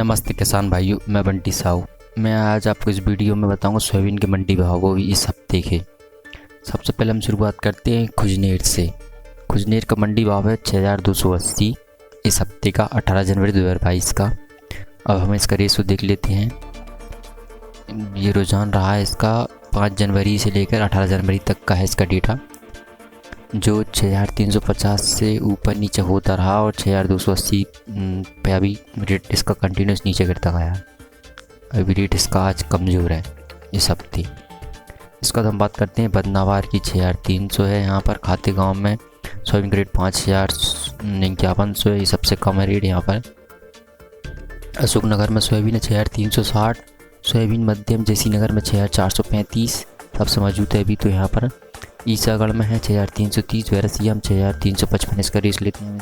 नमस्ते किसान भाइयों, मैं बंटी साहू। मैं आज आपको इस वीडियो में बताऊंगा सोयाबीन के मंडी भाव वो भी इस हफ्ते के। सबसे पहले हम शुरुआत करते हैं खुजनेर से। खुजनेर का मंडी भाव है 6280 इस हफ्ते का, 18 जनवरी 2022 का। अब हम इसका रेशो देख लेते हैं। ये रुझान रहा है इसका 5 जनवरी से लेकर 18 जनवरी तक का है इसका डेटा, जो 6350 से ऊपर नीचे होता रहा और 6280 पे अभी रेट इसका कंटिन्यूस नीचे गिरता गया। अभी रेट इसका आज कमज़ोर है इस हफ्ते। इसका हम बात करते हैं बदनावार की 6300 है। यहाँ पर खाते गांव में सोयाबीन का रेट 5551 है, ये सबसे कम है रेट यहाँ पर। अशोकनगर में सोयाबीन है 6360, सोयाबीन मध्यम जैसी नगर में 6435 सबसे मौजूद है अभी तो यहाँ पर। ईसागढ़ में है 6330, वैरसिया में 6355। इसका रेस लेते हैं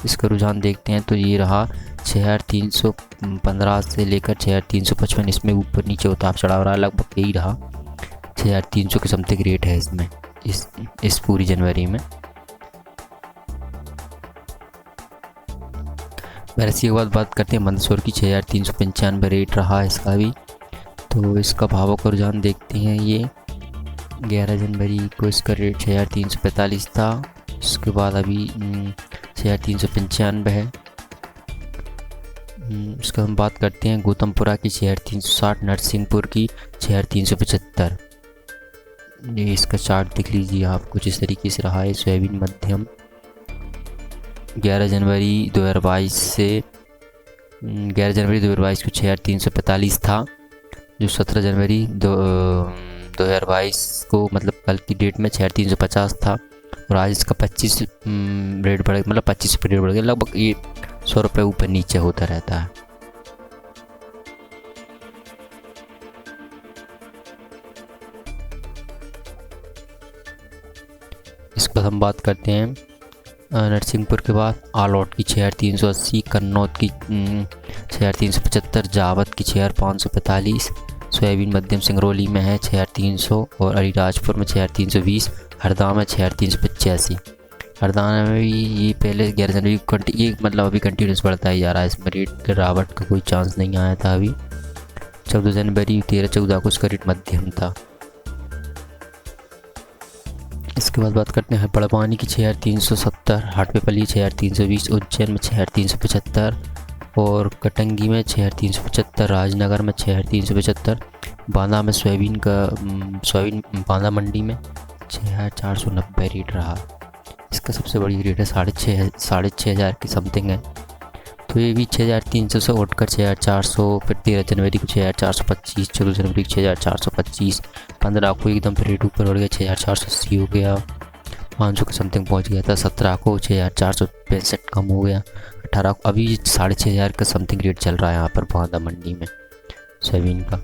इसका रुझान देखते हैं तो ये रहा 6315 से लेकर 6355। इसमें ऊपर नीचे उतार चढ़ाव रहा, लगभग यही रहा 6300 के समथिंग रेट है इसमें इस पूरी जनवरी में। वैरसिया के बाद बात करते हैं मंदसौर की 6395 रेट रहा इसका भी। तो इसका भावों का रुझान देखते हैं। ये 11 जनवरी को इसका रेट 6345 था, उसके बाद अभी 6395 है। इसका हम बात करते हैं गौतमपुरा की 6360, नरसिंहपुर की 6375। ये इसका चार्ट देख लीजिए आप, कुछ इस तरीके से रहा है सोयाबीन मध्यम 11 जनवरी 2022 से 11 जनवरी 2022 को 6345 था, जो 17 जनवरी 2022 को मतलब कल की डेट में 6350 था। और आज इसका 25 रेट बढ़ गया, मतलब 25 रेट बढ़ गया, लगभग ये 100 रुपये ऊपर नीचे होता रहता है। इसके बाद हम बात करते हैं नरसिंहपुर के बाद आलौट की 6380, कन्नौज की 6375, जावत की 6545, सोयाबीन मध्यम सिंगरौली में है 6300 और अलीराजपुर में 6320, हरदा में 6385। हरदा में भी ये पहले 11 जनवरी ये मतलब अभी कंटिन्यूस बढ़ता ही जा रहा है, इसमें रेट गिरावट का कोई चांस नहीं आया था अभी। 14 जनवरी 13-14 को इसका रेट मध्यम था। इसके बाद बात करते हैं बड़वानी की 6370, हाटपेपली 6320, उज्जैन में 6375 और कटंगी में 6375, राजनगर में 6375, बांदा में सोयाबीन बांदा मंडी में 6490 रेट रहा। इसका सबसे बड़ी रेट है 6500 की समथिंग है। तो ये भी 6300 से उठकर 6400, फिर 13 जनवरी को 6425, 14 जनवरी को 6425, 15 को एकदम फिर रेट ऊपर बढ़ गया 6480 हो गया, 500 के समथिंग पहुंच गया था। 17 को 6465 कम हो गया, 18 को अभी 6500 का समथिंग रेट चल रहा है यहाँ पर बांदा मंडी में सोयाबीन का।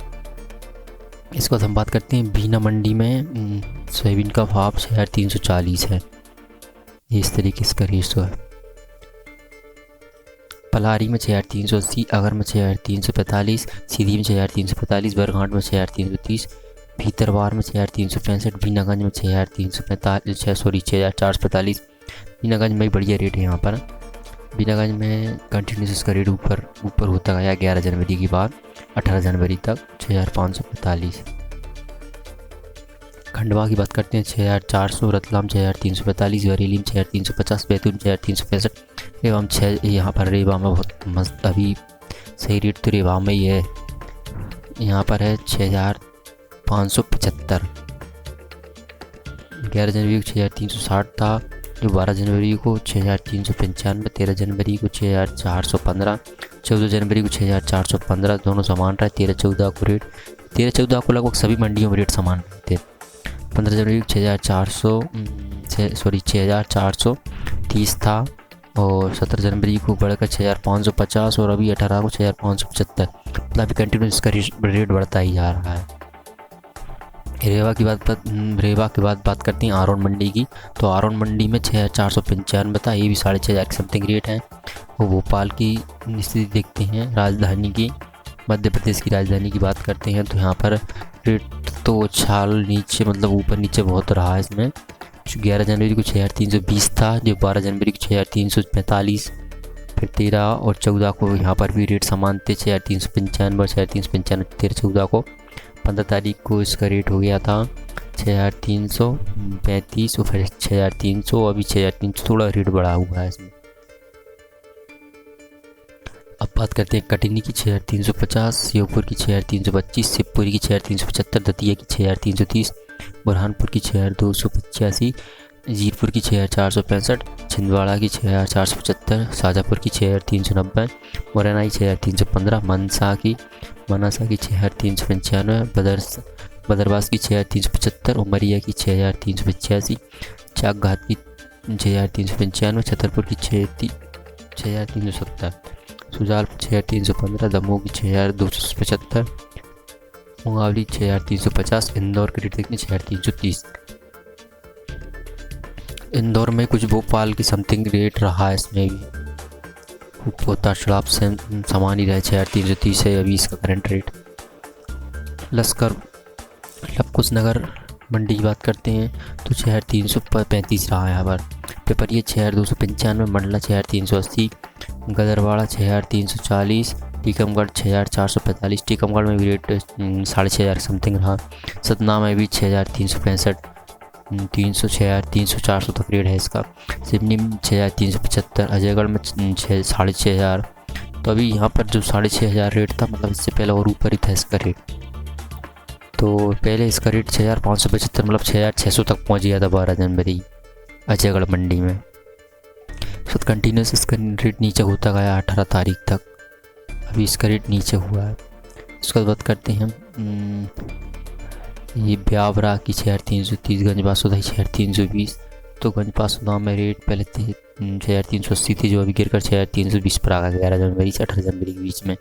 इसके बाद हम बात करते हैं बीना मंडी में सोयाबीन का भाव 6340 है। ये इस तरीके इसका रेशो है। पलारी में 6380, अगर में 6345, सीधी में 6345, बरघाट में 6330, भीतरवार में 6365, बीनागंज में 6445। बीनागंज में भी बढ़िया रेट है यहाँ पर। बीनागंज में कंटिन्यूस इसका रेट ऊपर होता गया 11 जनवरी के बाद 18 जनवरी तक 6545। खंडवा की बात करते हैं 6400, रतलाम 6345, बरेली में 6350, बैतूल में 6365 एवं यहाँ पर रेवा में बहुत मस्त अभी सही रेट तो रेवा में ही है, यहाँ पर है 6575। 11 जनवरी को 6360 था, जो 12 जनवरी को 6395, 13 जनवरी को 6415, 14 जनवरी को 6415, दोनों समान रहे। 13-14 को रेट 13-14 को लगभग सभी मंडियों में रेट समान थे। 15 जनवरी को 6430 था और 17 जनवरी को बढ़कर 6550 और अभी 18 को 6575। मतलब अभी कंटिन्यूस इसका रेट बढ़ता ही जा रहा है। रेवा की बात करते हैं आरोन मंडी की। तो आरोन मंडी में 6495 था, ये भी 6500 के समथिंग रेट है। और भोपाल की स्थिति देखते हैं, राजधानी की मध्य प्रदेश की राजधानी की बात करते हैं तो यहाँ पर रेट तो उछाल नीचे मतलब ऊपर नीचे बहुत रहा है इसमें। 11 जनवरी को 6320 था, जो 12 जनवरी को 6345, फिर 13 और 14 को यहाँ पर भी रेट समान थे, 6,395 और 6,395 13-14 को। 15 तारीख को इसका रेट हो गया था 6,335 और फिर 6,300, अभी 6,300 थोड़ा रेट बढ़ा हुआ है इसमें। अब बात करते हैं कटनी की 6,350, श्योपुर की 6,325, शिवपुरी की 6,375, दतिया की 6,330, बुरहानपुर की 6,285, जीरपुर की 6,465, छिंदवाड़ा की 6,475, शाजापुर की 6,390, मुरैना की 6,315, मनसा की 6,395, बदरवास की 6,375, उमरिया की 6,385, चाकघाट की 6,395, छतरपुर की 6,370, सुजालपुर 6,315, दमोह की 6,275, मुंगावली 6,350, इंदौर की रेट देखिए 6,330। इंदौर में कुछ भोपाल की समथिंग रेट रहा है, इसमें भी उतार चढ़ाव से समान ही रहे, 6,330 है अभी इसका करंट रेट। लश्कर लबकुश नगर मंडी की बात करते हैं तो 6,335 रहा है यहाँ पर। पिपरिया 6,295, मंडला 6,380, गदरवाड़ा 6,340, टीकमगढ़ 6,445, टीकमगढ़ में भी रेट 6,500 समथिंग रहा। सतना में भी 6,365, 300 6,300 400 तक रेट है इसका। सिवनी में 6,375, अजयगढ़ में 6,500। तो अभी यहाँ पर जो 6,500 रेट था, मतलब इससे पहले और ऊपर ही था इसका रेट। तो पहले इसका रेट 6,575 मतलब 6,600 तक पहुँच गया था 12 जनवरी अजयगढ़ मंडी में। तो कंटिन्यूस इसका रेट नीचे होता गया 18 तारीख तक, अभी इसका रेट नीचे हुआ है। उसके बाद बात करते हैं हम ये ब्यावरा की 6,330, गंज बासुदा 6,320। तो गंज बासुदा में रेट पहले थे 6,380 थी, जो अभी गिर कर 6,320 पर आ गया 11 जनवरी से 18 जनवरी के बीच में।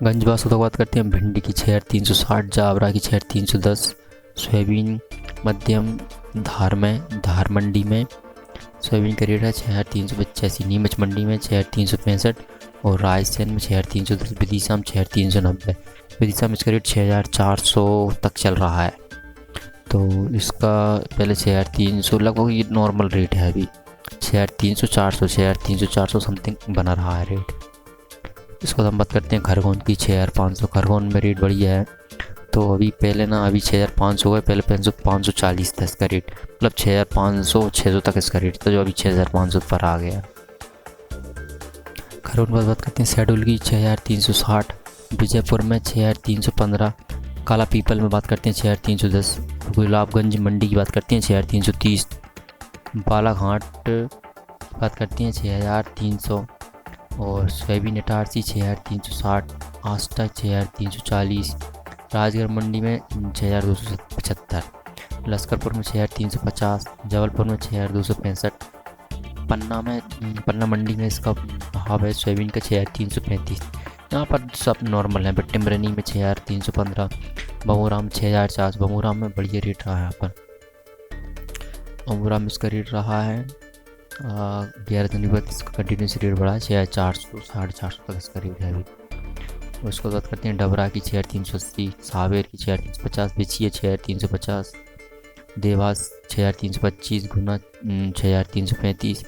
गंज बासुदा बात करते हैं भिंडी की 6,360, जावरा की 6,310, सोयाबीन मध्यम धार मंडी में सोयाबीन का रेट है 6,385, नीमच मंडी में 6,365 और रायसेन में 6,310, विदिशा में 6,390। विदिशा में इसका रेट 6,400 तक चल रहा है। तो इसका पहले 6,300 लगभग ये नॉर्मल रेट है, अभी 6,300 400 6,300 400 समथिंग बना रहा है रेट। इसको हम बात करते हैं खरगोन की 6,500, खरगोन में रेट बढ़िया है। तो अभी पहले ना अभी 6,500 है, पहले 540 था इसका रेट, मतलब 6,500 600 तक इसका रेट था, जो अभी 6,500 पर आ गया। खरगोन पर बात करते हैं शहडोल की 6,360, विजयपुर में 6,315, काला पीपल में बात करते हैं 6,310, गुलाबगंज मंडी की बात करते हैं 6,330, बालाघाट बात करते हैं 6,300 और सोयाबीन इटारसी 6,360, आस्था 6,340, राजगढ़ मंडी में 6,275, लश्करपुर में 6,350, जबलपुर में 6,265, पन्ना मंडी में इसका भाव है सोयाबीन का 6,335। यहाँ पर सब नॉर्मल है। टिमरनी में 6,315, बमूराम 6,400, बमूराम में बढ़िया रेट रहा है यहाँ पर। बमूराम इसका रेट रहा है 11 जनवरी बाद इसका कंटिन्यूस रेट बढ़ा है 6,400 450 तक इसका रेट है अभी। उसको बात करते हैं डबरा की 6,380, सावेर की 6,350, बिछिया 6,350, देवास 6,325, गुना 6,335,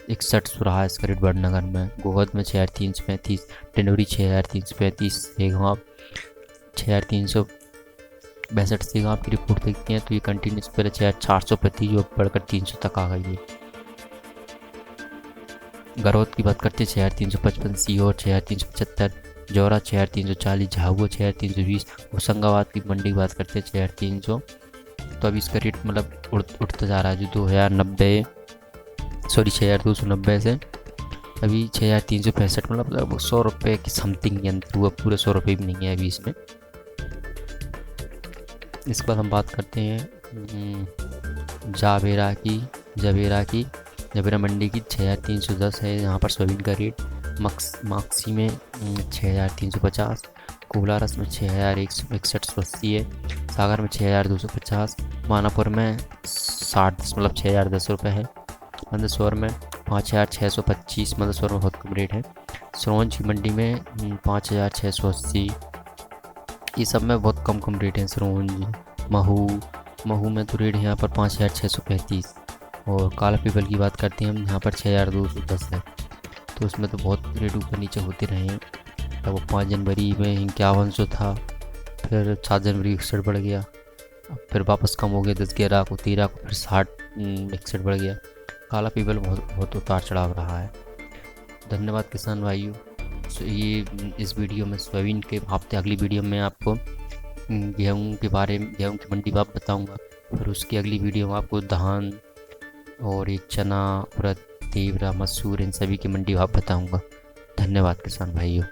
61 रहा है इसका रेट बड़नगर में। गोहद में 6,335, टिंडोरी 6,335, सेगांव 6,362। सेगांव की रिपोर्ट देखते हैं तो ये कंटिन्यूस पहले 6,400 पर थी, जो बढ़कर 300 तक आ गई है। गरौद की बात करते हैं 6,355, सीहोर 6,375, जौरा 6,340, झाबुआ 6,320, होशंगाबाद की मंडी की बात करते हैं 6,300। तो अभी इसका रेट मतलब उठता जा रहा है, जो 6,290 से अभी 6,365, मतलब 100 रुपये की समथिंग अंतर हुआ, पूरे 100 रुपये भी नहीं है अभी इसमें। इसके बाद हम बात करते हैं जवेरा मंडी की 6,310 है यहाँ पर सोयाबीन का रेट। माक्सी में 6,350, कोलारस में 6,161 है, सागर में 6,250, मानापुर में 6,010 रुपये है, मंदसौर में 5,625, मंदसौर में बहुत कम रेट है। सिरोंज की मंडी में 5,680, ये सब में बहुत कम रेट है। सिरोंज महू में तो रेट है यहाँ पर 5,635। और काला पीपल की बात करते हैं हम, यहाँ पर 6210 है। तो उसमें तो बहुत रेट ऊपर नीचे होते रहे हैं। तब वो 5 जनवरी में 5100 था, फिर 7 जनवरी 61 बढ़ गया, अब फिर वापस कम हो गया 10-11 को, 13 को फिर 60 61 बढ़ गया। काला पीपल बहुत बहुत उतार चढ़ाव रहा है। धन्यवाद किसान भाइयों। ये इस वीडियो में सोयाबीन के हफ्ते, अगली वीडियो में आपको गेहूँ के बारे में, गेहूँ की मंडी भाव बताऊँगा। फिर उसकी अगली वीडियो में आपको धान और ये चना, उड़द, तीवरा, मसूर, इन सभी की मंडी भाव बताऊँगा। धन्यवाद किसान भाइयों।